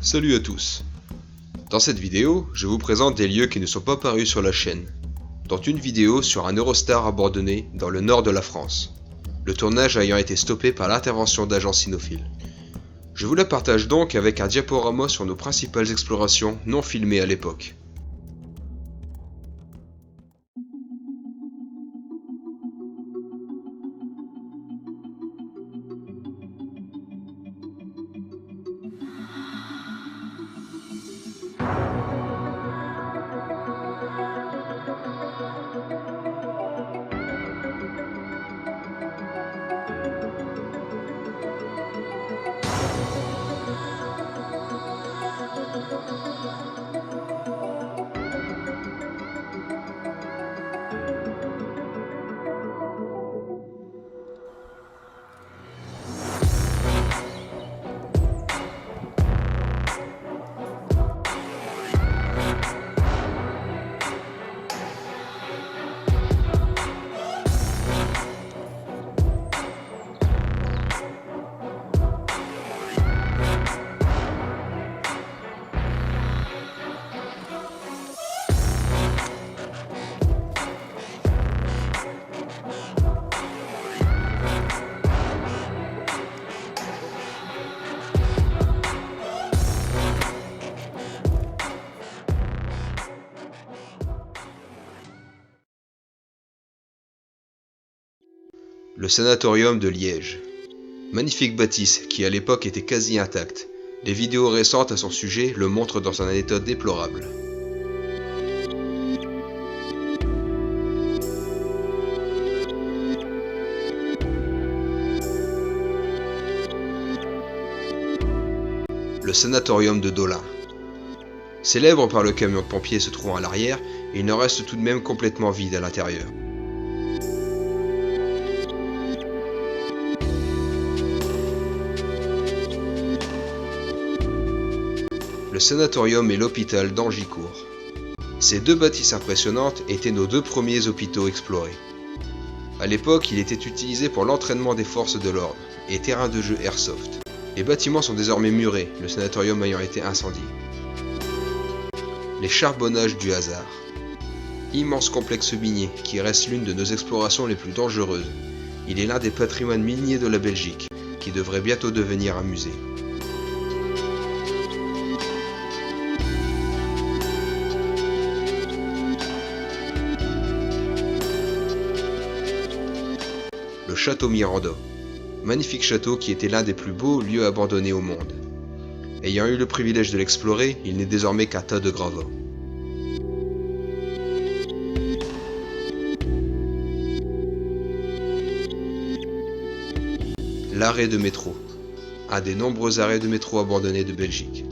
Salut à tous. Dans cette vidéo, je vous présente des lieux qui ne sont pas parus sur la chaîne, dont une vidéo sur un Eurostar abandonné dans le nord de la France, le tournage ayant été stoppé par l'intervention d'agents cynophiles. Je vous la partage donc avec un diaporama sur nos principales explorations non filmées à l'époque. Le sanatorium de Liège. Magnifique bâtisse qui à l'époque était quasi intacte. Les vidéos récentes à son sujet le montrent dans un état déplorable. Le sanatorium de Dolin. Célèbre par le camion de pompiers se trouvant à l'arrière, il ne reste tout de même complètement vide à l'intérieur. Le sanatorium et l'hôpital d'Angicourt. Ces deux bâtisses impressionnantes étaient nos deux premiers hôpitaux explorés. À l'époque, il était utilisé pour l'entraînement des forces de l'ordre et terrain de jeu airsoft. Les bâtiments sont désormais murés, le sanatorium ayant été incendié. Les charbonnages du hasard. Immense complexe minier qui reste l'une de nos explorations les plus dangereuses. Il est l'un des patrimoines miniers de la Belgique, qui devrait bientôt devenir un musée. Le château Miranda. Magnifique château qui était l'un des plus beaux lieux abandonnés au monde. Ayant eu le privilège de l'explorer, il n'est désormais qu'un tas de gravats. L'arrêt de métro. Un des nombreux arrêts de métro abandonnés de Belgique.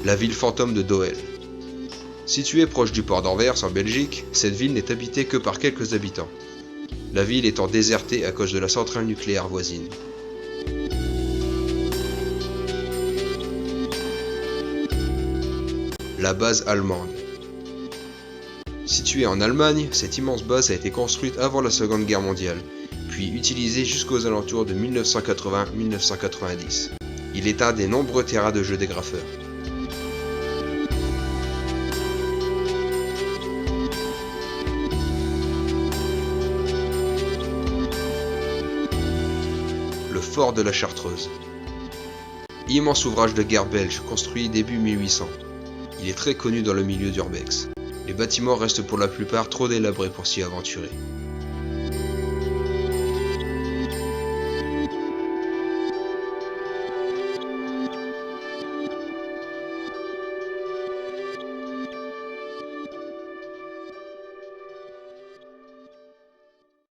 La ville fantôme de Doel. Située proche du port d'Anvers en Belgique, cette ville n'est habitée que par quelques habitants, la ville étant désertée à cause de la centrale nucléaire voisine. La base allemande. Située en Allemagne, cette immense base a été construite avant la Seconde Guerre mondiale, puis utilisée jusqu'aux alentours de 1980-1990. Il est un des nombreux terrains de jeu des graffeurs. Le fort de la Chartreuse. Immense ouvrage de guerre belge construit début 1800. Il est très connu dans le milieu d'urbex. Les bâtiments restent pour la plupart trop délabrés pour s'y aventurer.